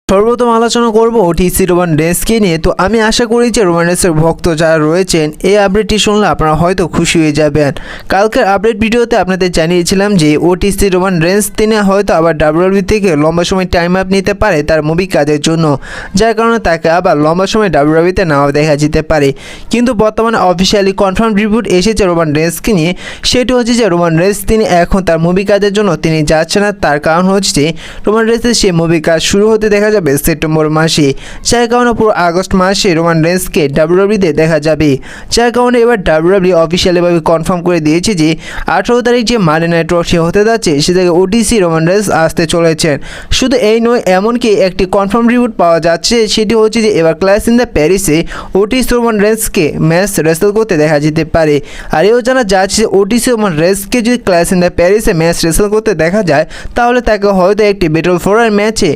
সর্বপ্রথম আলোচনা করব ওটিসি রোমান রেন্সকে নিয়ে। তো আমি আশা করি যে রোমান রেন্সের ভক্ত যারা রয়েছেন এই আপডেটটি শুনলে আপনারা হয়তো খুশি হয়ে যাবেন। কালকের আপডেট ভিডিওতে আপনাদের জানিয়েছিলাম যে ওটিসি রোমান রেন্স তিনি হয়তো আবার ডাব্লিউডাব্লিউ থেকে লম্বা সময় টাইম আপ নিতে পারে তার মুভি কাজের জন্য, যার কারণে তাকে আবার লম্বা সময় ডাব্লিউডাব্লিউতে নাও দেখা যেতে পারে। কিন্তু বর্তমানে অফিসিয়ালি কনফার্ম রিপোর্ট এসেছে রোমান রেন্সকে নিয়ে, সেটি হচ্ছে যে রোমান রেন্স তিনি এখন তার মুভি কাজের জন্য তিনি যাচ্ছে না। তার কারণ হচ্ছে রোমান রেন্সের সেই মুভি কাজ শুরু হতে দেখা যাবে সেপ্টেম্বর মাসে, যার কারণে পুরো আগস্ট মাসে রোমান রেন্সকে ডাব্লিউডাব্লিউতে দেখা যাবে। যার কারণে এবার ডাব্লিউডাব্লিউ অফিসিয়ালিভাবে কনফার্ম করে দিয়েছে যে 18 তারিখ যে মানডে নাইট র সে হতে যাচ্ছে সে থেকে ওটিসি রোমান রেন্স আসতে চলেছেন। শুধু এই নয়, এমনকি একটি কনফার্ম রিপোর্ট পাওয়া যাচ্ছে, সেটি হচ্ছে যে এবার ক্লাশ ইন দ্য প্যারিসে ওটিসি রোমান রেন্সকে ম্যাচ রেসেল করতে দেখা যেতে পারে। আর এও জানা যাচ্ছে যে ওটিসি রোমান রেন্সকে যদি ক্লাশ ইন দ্য প্যারিসে ম্যাচ রেসেল করতে দেখা যায় তাহলে তাকে হয়তো একটি ব্যাটল ফোরার ম্যাচে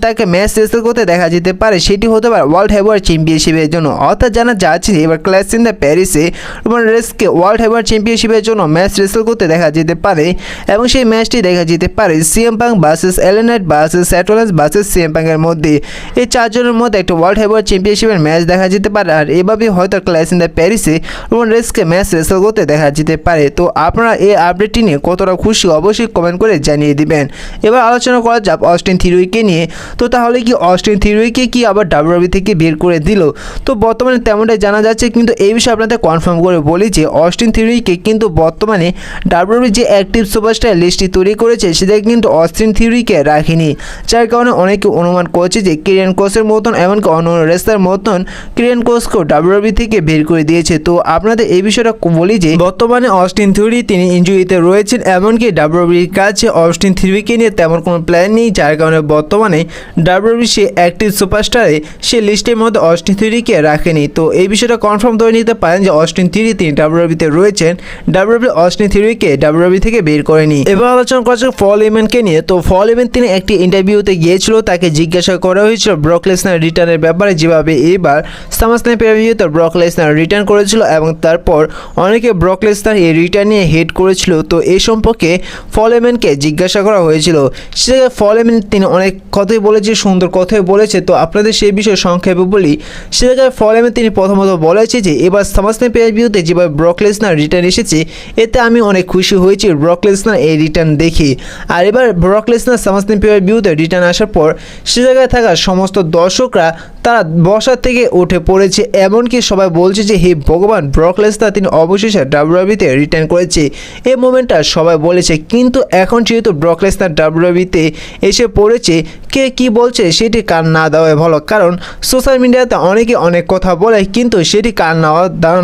তাকে ম্যাচ রেসেল করতে দেখা যেতে পারে, সেটি হতে পারে ওয়ার্ল্ড হেভিওয়েট চ্যাম্পিয়নশিপের জন্য। অর্থাৎ জানা যাচ্ছে যে এবার ক্লাশ ইন দ্য প্যারিসে রোমান রেন্সকে ওয়ার্ল্ড হেভিওয়েট চ্যাম্পিয়নশিপের জন্য ম্যাচ রেসেল করতে দেখা যেতে পারে, এবং সেই ম্যাচটি দেখা যেতে পারে CM Punk versus LA Knight versus Seth Rollins versus CM পাঙ্কের মধ্যে। এই চারজনের মধ্যে একটা ওয়ার্ল্ড হেভিওয়েট চ্যাম্পিয়নশিপের ম্যাচ দেখা যেতে পারে, আর এভাবে হয়তো ক্লাশ ইন দ্য প্যারিসে রোমান রেন্সকে ম্যাচ রেসেল করতে দেখা যেতে পারে। তো আপনারা এই আপডেটটি নিয়ে কতটা খুশি অবশ্যই কমেন্ট করে জানিয়ে দিবেন। এবার আলোচনা করা যাক অস্টিন থিওরিকে নিয়ে। তো তাহলে কি অস্টিন থিওরিকে কি আবার ডাব্লিউডাব্লিউ থেকে বের করে দিল? তো বর্তমানে তেমনটাই জানা যাচ্ছে, কিন্তু এই বিষয়ে আপনাদের কনফার্ম করে বলি যে অস্টিন থিওরিকে কিন্তু বর্তমানে ডাব্লিউডাব্লিউ যে অ্যাক্টিভ সুপারস্টার লিস্টটি তৈরি করেছে সেটা কিন্তু অস্টিন থিওরিকে রাখেনি, যার কারণে অনেকে অনুমান করছে যে কিরিয়ান ক্রসের মতন এমনকি অন্য রেসলার মতন কিরিয়ান ক্রসকেও ডাব্লিউডাব্লিউ থেকে বের করে দিয়েছে। তো আপনাদের এই বিষয়টা বলি যে বর্তমানে অস্টিন থিওরি তিনি ইনজুরিতে রয়েছেন, এমনকি ডাব্লিউডাব্লিউর কাছে অস্টিন থিওরিকে নিয়ে তেমন কোনো প্ল্যান নেই, যার কারণে বর্তমানে ডাব্লিউডাব্লিউ সে অ্যাক্টিভ সুপারস্টারে সে লিস্টের মধ্যে অস্টিন থিওরিকে রাখেনি। তো এই বিষয়টা কনফার্ম ধরে নিতে পারেন যে অস্টিন থিওরি তিনি ডাব্লিউডাব্লিউতে রয়েছেন, ডাব্লিউডাব্লিউ অস্টিন থিওরিকে ডাব্লিউডাব্লিউ থেকে বের করেনি। এবার আলোচনা করা যাক পল হেমনকে নিয়ে। তো পল হেমন তিনি একটি ইন্টারভিউতে গিয়েছিল, তাকে জিজ্ঞাসা করা হয়েছিল ব্রক লেসনার রিটার্নের ব্যাপারে, যেভাবে এবার সামারস্ল্যাম প্রিভিউতে ব্রক লেসনার রিটার্ন করেছিল এবং তারপর অনেকে ব্রক লেসনার এই রিটার্ন নিয়ে হেড করেছিল। তো এই সম্পর্কে পল হেমনকে জিজ্ঞাসা করা হয়েছিল, সে পল হেমন তিনি অনেক কথাই বলেছে, সুন্দর কথাই বলেছে। তো আপনাদের সেই বিষয়ে সংক্ষেপে বলি, সে জায়গায় পল হেমন তিনি প্রথমত বলেছে যে এবার সামারস্ল্যাম প্রিভিউতে যেভাবে ব্রক লেসনার রিটার্ন এসেছে এতে আমি অনেক খুশি হয়েছি ব্রক লেসনার এই রিটার্ন দেখি। আর এবার ব্রক লেসনার সামারস্ল্যাম প্রিভিউতে রিটার্ন আসার পর সে জায়গায় থাকা সমস্ত দর্শকরা তারা বসার থেকে উঠে পড়েছে, এমনকি সবাই বলছে যে হে ভগবান, ব্রক লেসনার তিনি অবশেষে ডাব্লিউডাব্লিউতে রিটার্ন করেছে। এই মোমেন্টটা সবাই বলেছে, কিন্তু এখন যেহেতু ব্রক লেসনার ডাব্লিউডাব্লিউতে এসে পড়েছে, কে কি বলছে সেটি কান না দেওয়াই ভালো, কারণ সোশ্যাল মিডিয়াতে অনেকে অনেক কথা বলে, কিন্তু সেটি কান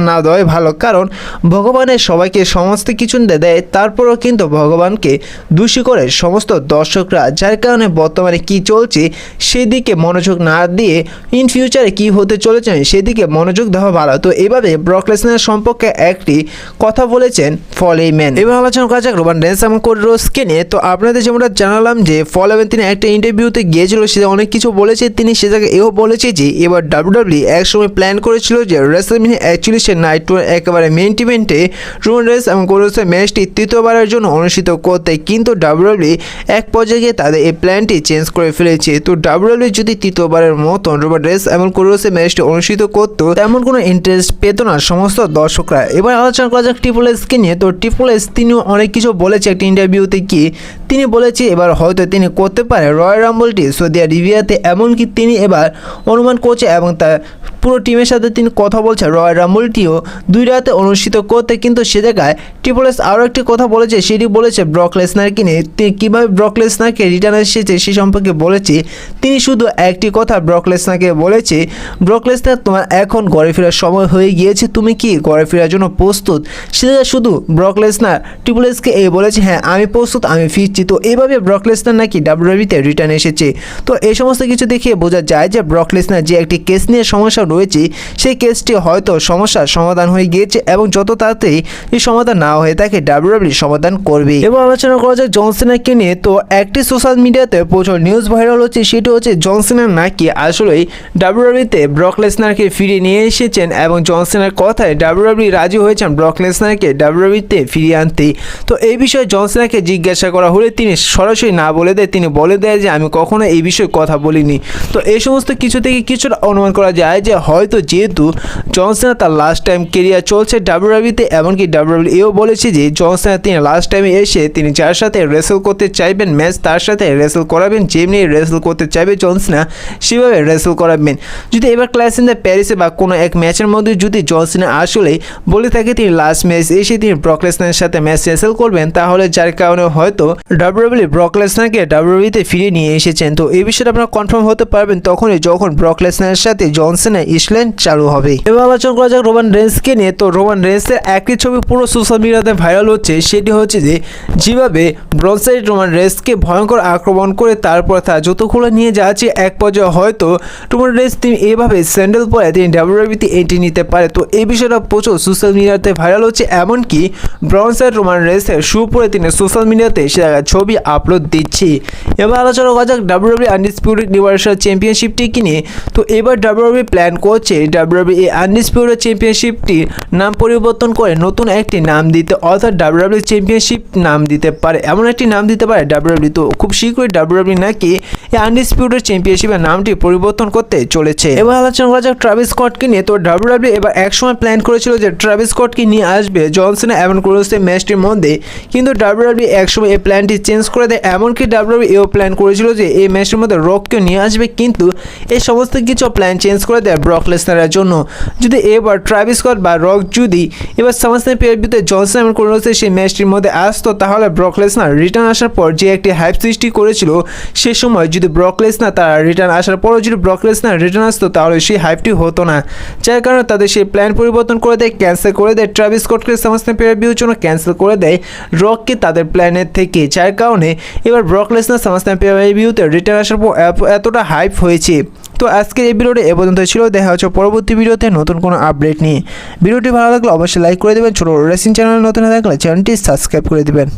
না দেওয়াই ভালো, কারণ ভগবানের সবাইকে সমস্ত কিছু দেয়, তারপরেও কিন্তু ভগবানকে দোষী করে সমস্ত দর্শকরা, যার কারণে বর্তমানে কি চলছে সেদিকে মনোযোগ না দিয়ে ইন ফিউচারে কি হতে চলেছে সেদিকে মনোযোগ দেওয়া ভালো। তো এভাবে ব্রক লেসনার সম্পর্কে একটি কথা বলেছেন পল হেমন। এবার আলোচনা করা যাক রোমান রেন্স এবং কোডি রোডসকে নিয়ে। তো আপনাদের যেমনটা জানালাম যে পল হেমন তিনি একটা ইন্টারভিউতে গিয়েছিল, সে অনেক কিছু বলেছে, তিনি সে জায়গায় এও বলেছে যে এবার ডাব্লিউডাব্লিউ একসময় প্ল্যান করেছিল যে রেসলম্যানিয়া অ্যাকচুয়ালি সে নাইট একেবারে মেইন ইভেন্টে রোমান রেন্স এবং কোডি রোডসের ম্যাচটি তৃতীয়বারের জন্য অনুষ্ঠিত করতে, কিন্তু ডাব্লিউডাব্লিউ এক পর্যায়ে গিয়ে তাদের এই প্ল্যানটি চেঞ্জ করে ফেলেছে। তো ডাব্লিউডাব্লিউ যদি তৃতীয়বারের মতন রোমান রেন্স এবং কোডি রোডসের ম্যাচটি অনুষ্ঠিত করতো তেমন কোনো ইন্টারেস্ট পেত না সমস্ত দর্শকরা। এবার আলোচনা করা যাক ট্রিপল এইচকে নিয়ে। তো ট্রিপল এইচ তিনিও অনেক কিছু বলেছে একটা ইন্টারভিউতে গিয়ে, তিনি বলেছে এবার হয়তো তিনি করতে পারে রয়্যাল রাম্বলটি সৌদি আরবিয়াতে, এমনকি তিনি এবার অনুমান করছে এবং তার পুরো টিমের সাথে তিনি কথা বলছে রয়্যাল রাম্বলটিও 2 রাতে অনুষ্ঠিত করতে। কিন্তু সে জায়গায় ট্রিপল এইচ আরও একটি কথা বলেছে, সেটি বলেছে ব্রক লেসনারকে নিয়ে, তিনি কীভাবে ব্রক লেসনারকে রিটার্ন এসেছে সে সম্পর্কে বলেছে। তিনি শুধু একটি কথা ব্রক লেসনারকে বলেছে, ব্রক লেসনার তোমার এখন ঘরে ফেরার সময় হয়ে গিয়েছে, তুমি কি ঘরে ফেরার জন্য প্রস্তুত? সেটা শুধু ব্রক লেসনার ট্রিপল এইচকে এই বলেছে হ্যাঁ আমি প্রস্তুত, আমি ফিরছি। তো এইভাবে ব্রক লেসনার নাকি ডাব্লিউডাব্লিউতে রিটার্ন এসেছে। তো এই সমস্ত কিছু দেখিয়ে বোঝা যায় যে ব্রক লেসনার যে একটি কেস নিয়ে সমস্যা রয়েছে সেই কেসটি হয়তো সমস্যার সমাধান হয়ে গিয়েছে, এবং যত তাড়াতাড়ি এই সমাধান না হয়ে থাকে ডাব্লিউডাব্লিউ সমাধান করবে। এবার আলোচনা করা যাক জন সিনাকে নিয়ে। তো একটি সোশ্যাল মিডিয়াতে প্রচুর নিউজ ভাইরাল হচ্ছে, সেটি হচ্ছে জন সিনা নাকি আসলেই ডাব্লিউডাব্লিউতে ব্রক লেসনারকে ফিরিয়ে নিয়ে এসেছেন এবং জন সিনার কথায় ডাব্লিউডাব্লিউ রাজি হয়েছেন ব্রক লেসনারকে ডাব্লিউডাব্লিউতে ফিরিয়ে আনতে। তো এই বিষয়ে জন সিনাকে জিজ্ঞাসা করা হলে তিনি সরাসরি না বলে দেয়, তিনি বলে দেয় যে আমি কখনো এই বিষয়ে কথা বলিনি। তো এই সমস্ত কিছু থেকে কিছুটা অনুমান করা যায় যে হয়তো যেহেতু জন সিনা তার লাস্ট টাইম কেরিয়ার চলছে ডাব্লিউডাব্লিউতে, এমনকি ডাব্লিউডাব্লিউ বলেছে যে জন সিনা তিনি লাস্ট টাইমে এসে তিনি যার সাথে রেসেল করতে চাইবেন ম্যাচ তার সাথে রেসেল করাবেন, যেমনি রেসেল করতে চাইবে জন সিনা সেভাবে রেসেল করাবেন। যদি এবার ক্লাস ইন দ্য প্যারিসে বা কোনো এক ম্যাচের মধ্যে যদি জন সিনা আসলে বলে থাকে তিনি লাস্ট ম্যাচ এসে তিনি ব্রক লেসনারের সাথে ম্যাচ রেসেল করবেন, তাহলে যার কারণে হয়তো ডাব্লিউডাব্লিউ ব্রক লেসনারকে ডাব্লিউডাব্লিউতে ফিরিয়ে নিয়ে এসেছেন। তো এই বিষয়টা আপনারা কনফার্ম হতে পারবেন তখনই যখন ব্রক লেসনারের সাথে জন সিনা ইসল্যান্ড চালু হবে। এবার আলোচনা করা যাক রোমান রেন্সকে নিয়ে। তো রোমান রেন্সের একটি ছবি পুরো সোশ্যাল মিডিয়াতে ভাইরাল হচ্ছে, সেটি হচ্ছে যে যেভাবে ব্রনসাইড রোমান রেন্সকে ভয়ঙ্কর আক্রমণ করে তারপর তার জুতোগুলো নিয়ে যাচ্ছে, এক পর্যায়ে হয়তো রোমান রেন্স তিনি এইভাবে স্যান্ডেল পরে তিনি ডাব্লিউডাব্লিউতে এন্ট্রি নিতে পারে। তো এই বিষয়টা প্রচুর সোশ্যাল মিডিয়াতে ভাইরাল হচ্ছে, এমনকি ব্রনসাইড রোমান রেন্সের শু পরে তিনি সোশ্যাল মিডিয়াতে সে ছবি আপলোড দিচ্ছে। এবার আলোচনা করা যাক ডাব্লিউডাব্লিউ আনডিসপিউটেড ইউনিভার্সাল চ্যাম্পিয়নশিপটিকে নিয়ে। তো এবার ডাব্লিউডাব্লিউ প্ল্যান করছে ডাব্লিউডাব্লিউ এই আনডিসপিউটেড চ্যাম্পিয়নশিপটির নাম পরিবর্তন করে নতুন একটি নাম দিতে, অর্থাৎ ডাব্লিউডাব্লিউ চ্যাম্পিয়নশিপ নাম দিতে পারে, এমন একটি নাম দিতে পারে ডাব্লিউডাব্লিউ। তো খুব শীঘ্রই ডাব্লিউডাব্লিউ নাকি এই আনডিসপিউটেড চ্যাম্পিয়নশিপের নামটি পরিবর্তন করতে চলেছে। এবার আলোচনা করা যাক ট্রাভিস স্কটকে নিয়ে। তো ডাব্লিউডাব্লিউ এবার একসময় প্ল্যান করেছিল যে ট্রাভিস স্কটকে নিয়ে আসবে জন সিনা এবং ক্রোসের ম্যাচটির মধ্যে, কিন্তু ডাব্লিউডাব্লিউ একসময় এই প্ল্যানটি চেঞ্জ করে দেয়। এমনকি ডাব্লিউডাব্লিউ এও প্ল্যান করেছিল যে এই ম্যাচটির মধ্যে রককেও নিয়ে আসবে, কিন্তু এই সমস্ত কিছু প্ল্যান চেঞ্জ করে দেয় ব্রক লেসনারের জন্য। যদি এবার ট্রাভিস স্কট বা রক যদি এবার সামাসনের পেরিবিতে জন সিনা এবং ক্রোসের সেই ম্যাচটির মধ্যে আসতো, তাহলে ব্রক লেসনার রিটার্ন আসার পর যে একটি হাইপ সৃষ্টি করেছিল সে সময় যদি ব্রক লেসনার তার রিটার্ন আসার পরও যদি ব্রক লেসনার রিটার্ন আসতো তাহলে সেই হাইপটি হতো না, যার কারণে তাদের সেই প্ল্যান পরিবর্তন করে দেয়, ক্যান্সেল করে দেয়। ট্রাভিস স্কটকে সামাসনের পেরিবির জন্য ক্যান্সেল করে দেয় রককে তাদের প্ল্যানের থেকে, যার কারণে এবার ব্রক লেসনার সামাসনের পেরিবিতে রিটার্ন আসার পর এতটা হাইপ হয়েছে। তো আজকের এই ভিডিওটা এ পর্যন্ত ছিল, দেখা হচ্ছে পরবর্তী ভিডিওতে নতুন কোনো আপডেট নিয়ে। ভিডিওটি ভালো লাগলে অবশ্যই লাইক করে দেবেন, ছোটো রেসিং চ্যানেল নতুন হয়ে থাকলে চ্যানেলটি সাবস্ক্রাইব করে দেবেন।